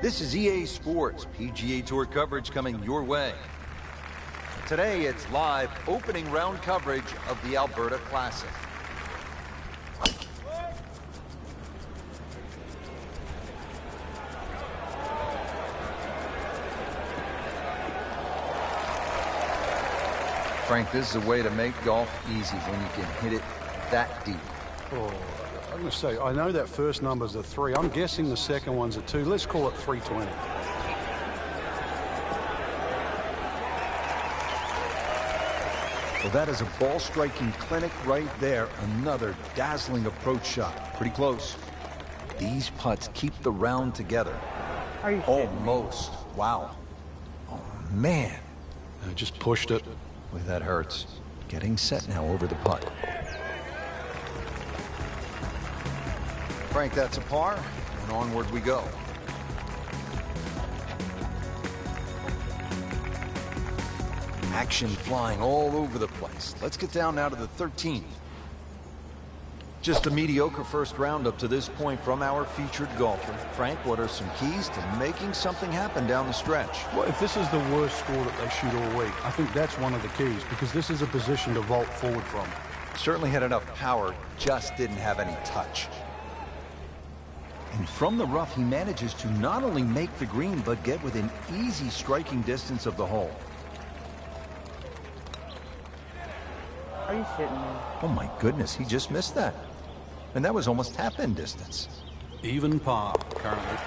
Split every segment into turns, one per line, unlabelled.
This is EA Sports PGA Tour coverage coming your way. Today it's live opening round coverage of the Alberta Classic. Frank, this is a way to make golf easy when you can hit it that deep.
Oh, I'm going to say, I know that first number's a 3. I'm guessing the second one's a 2. Let's call it 320.
Well, that is a ball striking clinic right there. Another dazzling approach shot. Pretty close.
These putts keep the round together.
Are you
almost? Wow. Oh, man.
I just pushed it.
Boy, that hurts. Getting set now over the putt. Frank, that's a par, and onward we go. Action flying all over the place. Let's get down now to the 13th. Just a mediocre first round up to this point from our featured golfer. Frank, what are some keys to making something happen down the stretch?
Well, if this is the worst score that they shoot all week, I think that's one of the keys, because this is a position to vault forward from.
Certainly had enough power, just didn't have any touch. And from the rough, he manages to not only make the green, but get within easy striking distance of the hole.
Are you shitting me?
Oh my goodness, he just missed that. And that was almost tap-in distance.
Even par, currently.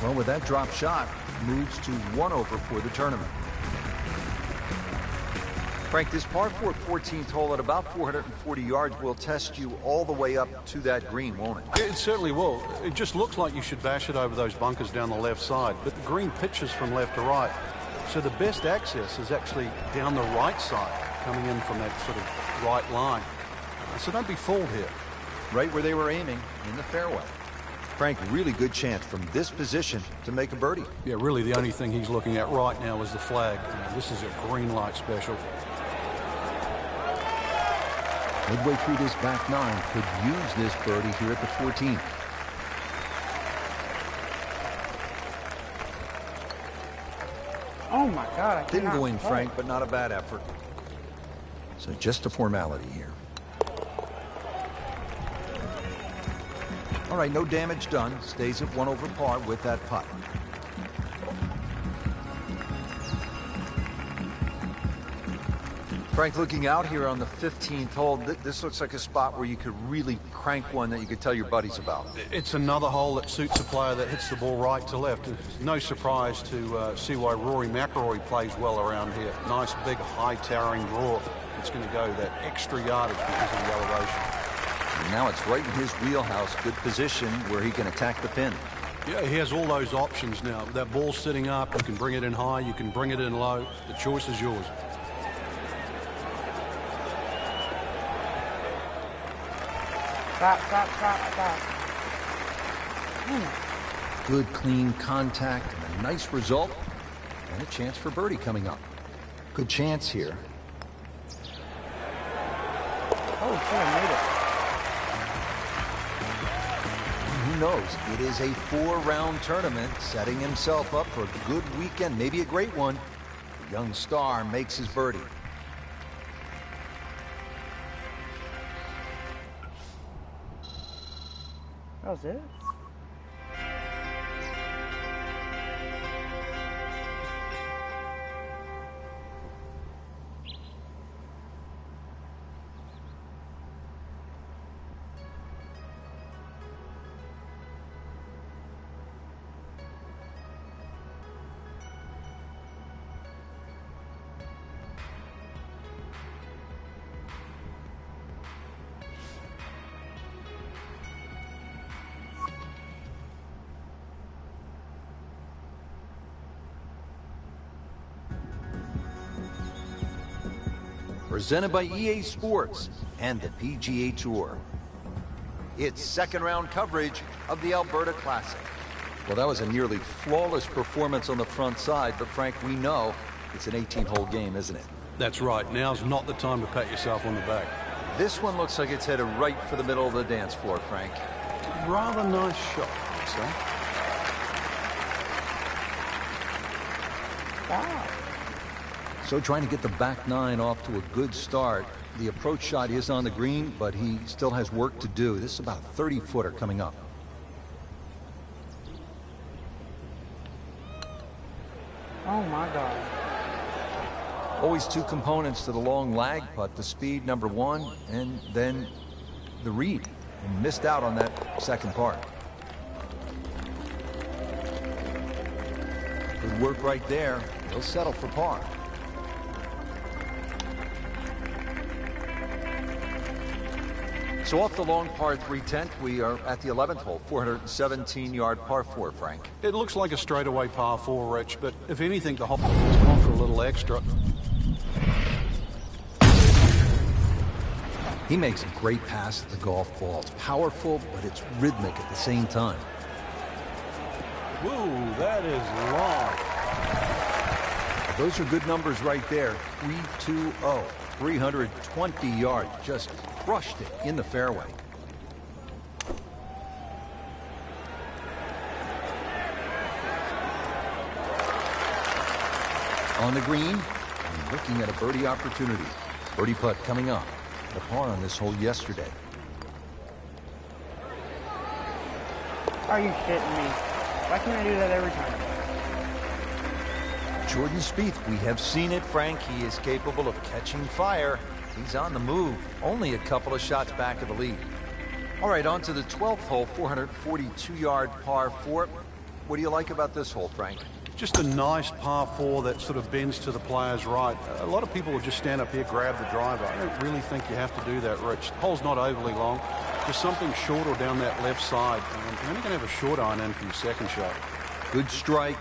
Well, with that drop shot, moves to 1 over for the tournament. Frank, this par 4 14th hole at about 440 yards will test you all the way up to that green, won't it?
It certainly will. It just looks like you should bash it over those bunkers down the left side, but the green pitches from left to right. So the best access is actually down the right side, coming in from that sort of right line. So don't be fooled here.
Right where they were aiming, in the fairway. Frank, really good chance from this position to make a birdie.
Yeah, really the only thing he's looking at right now is the flag. This is a green light special.
Midway through this back 9, could use this birdie here at the 14th.
Oh my God. I
Didn't go in,
play.
Frank, but not a bad effort. So just a formality here. All right, no damage done. Stays at 1 over par with that putt. Frank, looking out here on the 15th hole, this looks like a spot where you could really crank one that you could tell your buddies about.
It's another hole that suits a player that hits the ball right to left. It's no surprise to see why Rory McIlroy plays well around here. Nice, big, high towering draw. It's going to go that extra yardage because of the elevation.
And now it's right in his wheelhouse. Good position where he can attack the pin.
Yeah, he has all those options now. That ball's sitting up. You can bring it in high. You can bring it in low. The choice is yours.
Stop.
Good, clean contact and a nice result. And a chance for birdie coming up. Good chance here.
Oh, shit, I made it.
Who knows? It is a 4-round tournament, setting himself up for a good weekend, maybe a great one. The young star makes his birdie.
That was it?
Presented by EA Sports and the PGA Tour. It's second round coverage of the Alberta Classic. Well, that was a nearly flawless performance on the front side, but Frank, we know it's an 18-hole game, isn't it?
That's right. Now's not the time to pat yourself on the back.
This one looks like it's headed right for the middle of the dance floor, Frank.
Rather nice shot. so.
Wow.
So trying to get the back nine off to a good start. The approach shot is on the green, but he still has work to do. This is about a 30-footer coming up.
Oh my God.
Always two components to the long lag putt, the speed, number one, and then the read. And missed out on that second part. Good work right there. He'll settle for par.
So off the long par 3/10, we are at the 11th hole, 417-yard par 4, Frank.
It looks like a straightaway par 4, Rich, but if anything, the hole has gone for a little extra.
He makes a great pass at the golf ball. It's powerful, but it's rhythmic at the same time.
Whoa, that is long.
Those are good numbers right there. 320, 320 yards. Just crushed it in the fairway. On the green, and looking at a birdie opportunity. Birdie putt coming up. The par on this hole yesterday.
Are you shitting me? Why can't I do that every time?
Jordan Spieth, we have seen it, Frank. He is capable of catching fire. He's on the move. Only a couple of shots back of the lead. All right, on to the 12th hole, 442-yard par 4. What do you like about this hole, Frank?
Just a nice par 4 that sort of bends to the player's right. A lot of people will just stand up here, grab the driver. I don't really think you have to do that, Rich. The hole's not overly long. Just something short or down that left side. You're only going to have a short iron in for your second shot.
Good strike,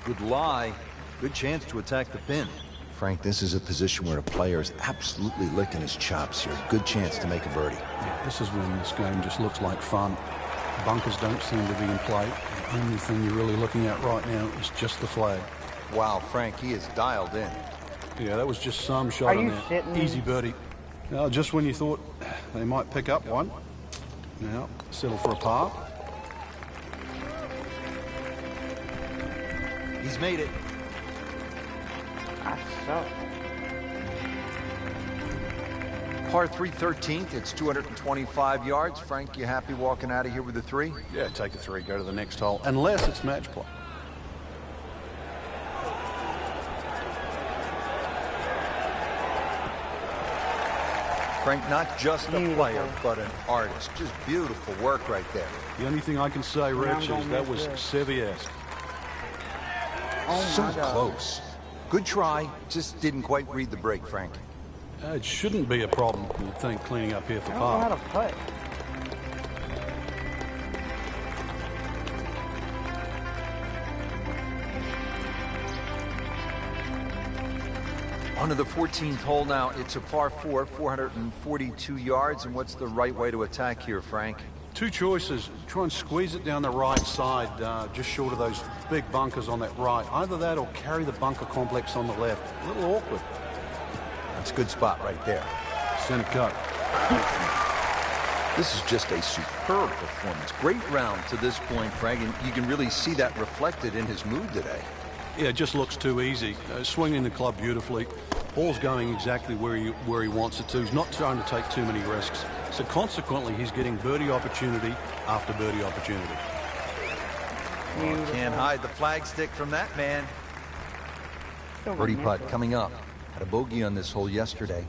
good lie, good chance to attack the pin.
Frank, this is a position where a player is absolutely licking his chops here. Good chance to make a birdie.
Yeah, this is when this game just looks like fun. Bunkers don't seem to be in play. The only thing you're really looking at right now is just the flag.
Wow, Frank, he is dialed in.
Yeah, that was just some shot
Are
on
you
there.
shitting me?
Easy birdie. Now, just when you thought they might pick up one. Now, settle for a par.
He's made it.
I suck.
Par 3 13th, it's 225 yards. Frank, you happy walking out of here with a 3?
Yeah, take a 3, go to the next hole, unless it's match play.
Frank, not just a player, but an artist. Just beautiful work right there.
The only thing I can say, Rich, is that was Seviesque.
Oh
So
my God.
close.
Good try, just didn't quite read the break, Frank.
It shouldn't be a problem, you'd think, cleaning up here for
I don't know how
par.
to putt.
On to the 14th hole now. It's a par 4, 442 yards. And what's the right way to attack here, Frank?
Two choices. Try and squeeze it down the right side, just short of those big bunkers on that right. Either that or carry the bunker complex on the left. A little awkward.
That's a good spot right there.
Center cut.
This is just a superb performance. Great round to this point, Frank, and you can really see that reflected in his mood today.
Yeah, it just looks too easy. Swinging the club beautifully. Ball's going exactly where he wants it to. He's not trying to take too many risks. So consequently, he's getting birdie opportunity after birdie opportunity.
Oh, can't hide the flagstick from that man.
Still
Birdie
gonna
putt
miss it.
coming up. Had a bogey on this hole yesterday.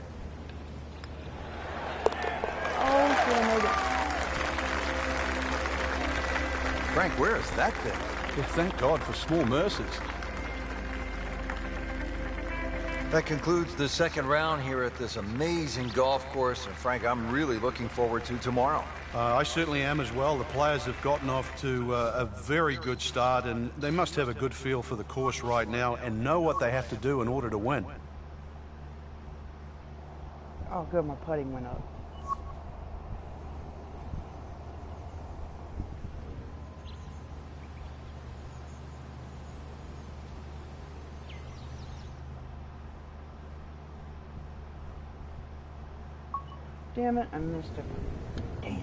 Oh, should have made it.
Frank, where has that been?
Yeah, thank God for small mercies.
That concludes the second round here at this amazing golf course. And Frank, I'm really looking forward to tomorrow.
I certainly am as well. The players have gotten off to a very good start, and they must have a good feel for the course right now and know what they have to do in order to win.
Oh, good. My putting went up. Damn it, I missed it. Damn.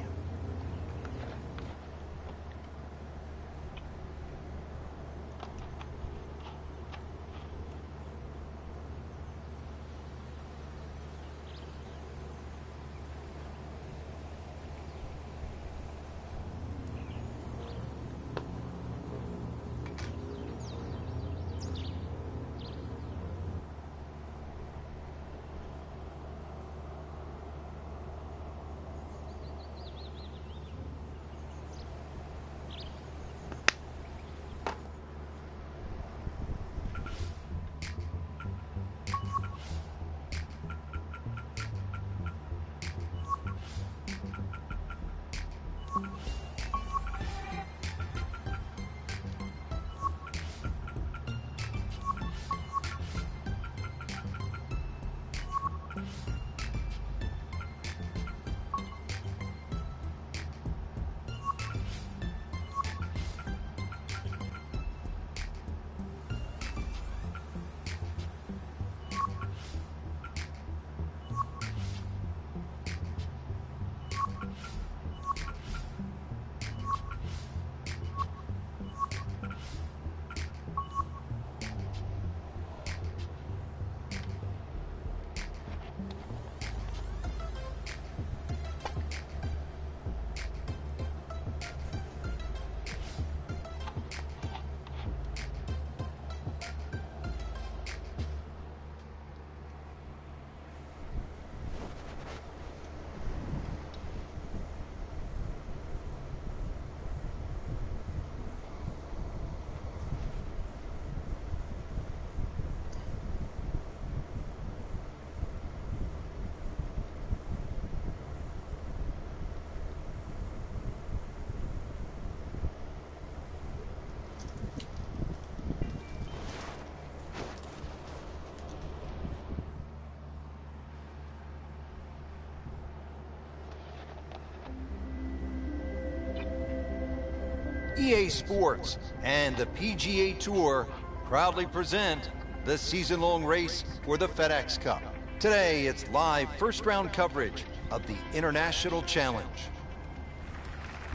EA Sports and the PGA Tour proudly present the season-long race for the FedEx Cup. Today, it's live first-round coverage of the International Challenge.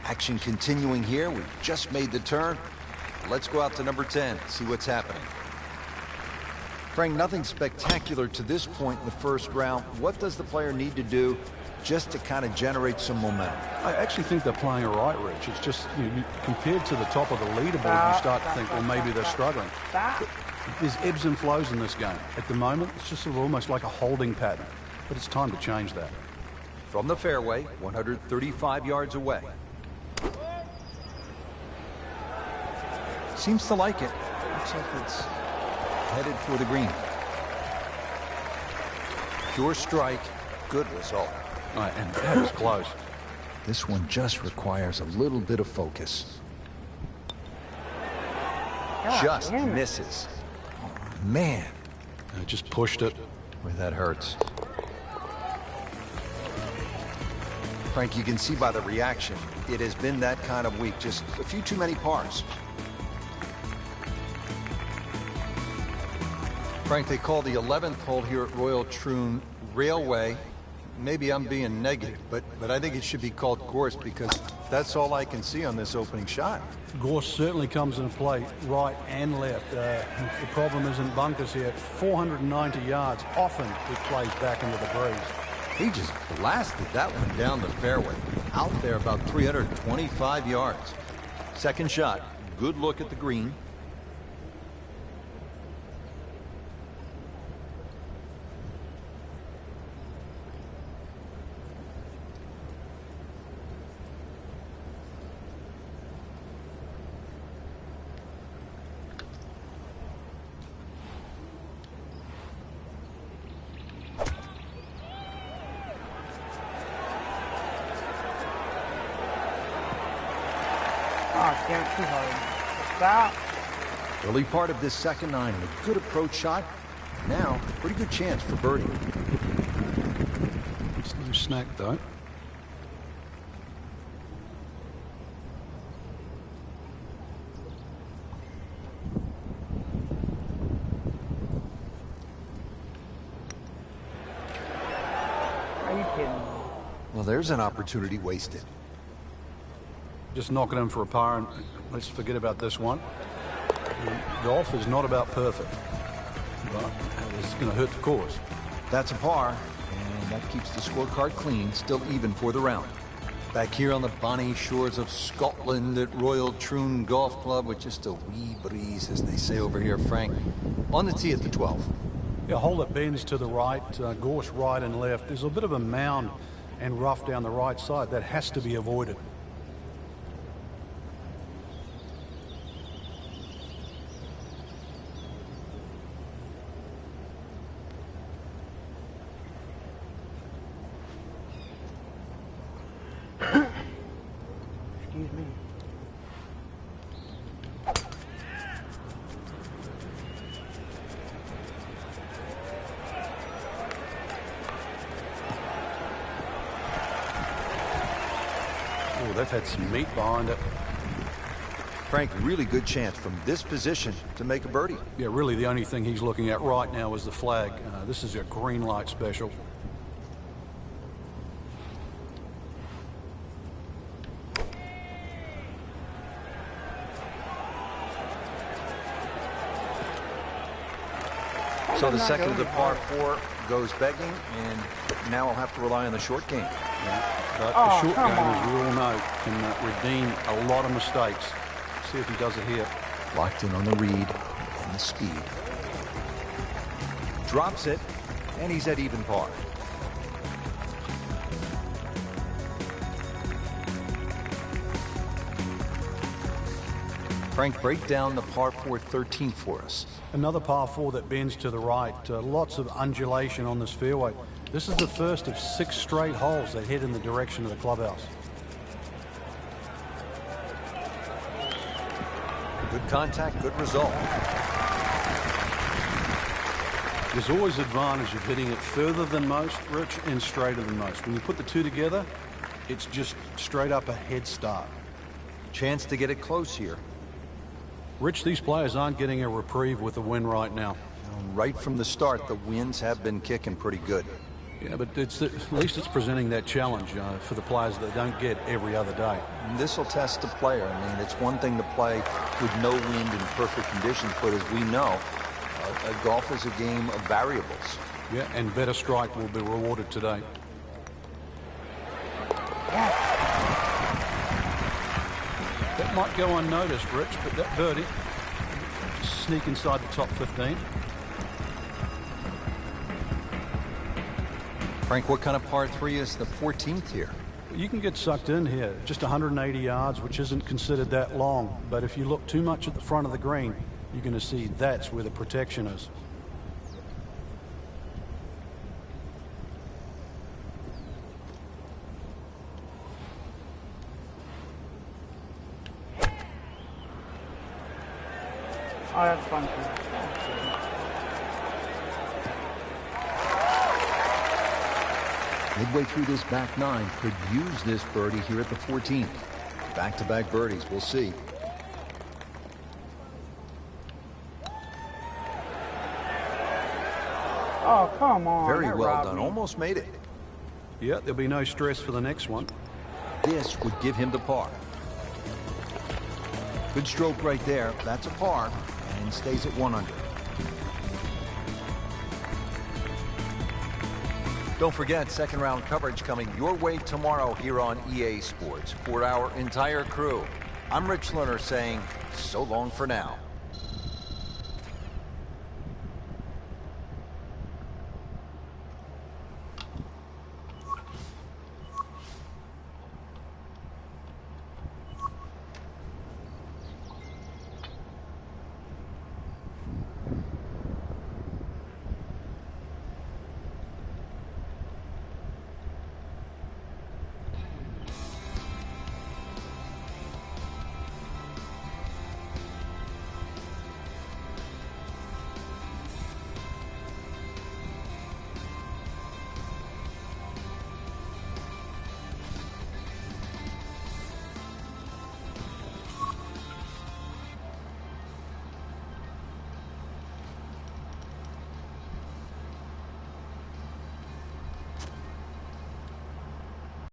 Action continuing here. We've just made the turn. Let's go out to number 10, see what's happening. Frank, nothing spectacular to this point in the first round. What does the player need to do just to kind of generate some momentum?
I actually think they're playing all right, Rich. It's just, compared to the top of the leaderboard, you start to think, well, maybe they're struggling. There's ebbs and flows in this game. At the moment, it's just sort of almost like a holding pattern. But it's time to change that.
From the fairway, 135 yards away. Seems to like it. Looks like it's headed for the green. Pure strike, good result.
All right, and that was close.
This one just requires a little bit of focus. Just misses. Oh, man.
I just pushed it.
Boy, that hurts. Frank, you can see by the reaction, it has been that kind of week. Just a few too many pars. Frank, they call the 11th hole here at Royal Troon Railway. Maybe I'm being negative, but I think it should be called Gorse because that's all I can see on this opening shot.
Gorse certainly comes into play right and left. The problem isn't bunkers here. At 490 yards, often it plays back into the breeze.
He just blasted that one down the fairway. Out there about 325 yards. Second shot, good look at the green.
Oh, damn it, too hard. Stop.
Early part of this second nine, a good approach shot. Now, pretty good chance for birdie.
It's no snack, though.
Are you kidding me?
Well, there's an opportunity wasted.
Just knock it in for a par, and let's forget about this one. Golf is not about perfect, but it's going to hurt the course.
That's a par, and that keeps the scorecard clean, still even for the round. Back here on the bonny shores of Scotland at Royal Troon Golf Club with just a wee breeze, as they say over here, Frank. On the tee at the 12th.
Yeah, hole that bends to the right, Gorse right and left. There's a bit of a mound and rough down the right side. That has to be avoided.
Excuse me.
Oh, they've had some meat behind it.
Frank, really good chance from this position to make a birdie.
Yeah, really the only thing he's looking at right now is the flag. This is a green light special.
So the second of the par 4 goes begging, and now I'll have to rely on the short game.
Yeah. But the short game, as we all know, can redeem a lot of mistakes. See if he does it here.
Locked in on the read and the speed. Drops it, and he's at even par. Frank, break down the par 4 13 for us.
Another par 4 that bends to the right. Lots of undulation on this fairway. This is the first of 6 straight holes that head in the direction of the clubhouse.
Good contact, good result.
There's always advantage of hitting it further than most, Rich, and straighter than most. When you put the two together, it's just straight up a head start.
Chance to get it close here.
Rich, these players aren't getting a reprieve with the win right now.
Right from the start, the winds have been kicking pretty good.
Yeah, but at least it's presenting that challenge for the players that don't get every other day.
This will test the player. I mean, it's one thing to play with no wind and perfect conditions, but as we know, golf is a game of variables.
Yeah, and better strike will be rewarded today. That might go unnoticed, Rich, but that birdie just sneak inside the top 15.
Frank, what kind of par 3 is the 14th here?
You can get sucked in here. Just 180 yards, which isn't considered that long. But if you look too much at the front of the green, you're going to see that's where the protection is.
Oh, that's fun too.
Midway through this back 9, could use this birdie here at the 14th. Back-to-back birdies, we'll see.
Oh, come on.
Very
that
well
robbed
done.
me.
Almost made it.
Yeah, there'll be no stress for the next one.
This would give him the par. Good stroke right there. That's a par and stays at 1 under. Don't forget, second round coverage coming your way tomorrow here on EA Sports. For our entire crew, I'm Rich Lerner saying so long for now.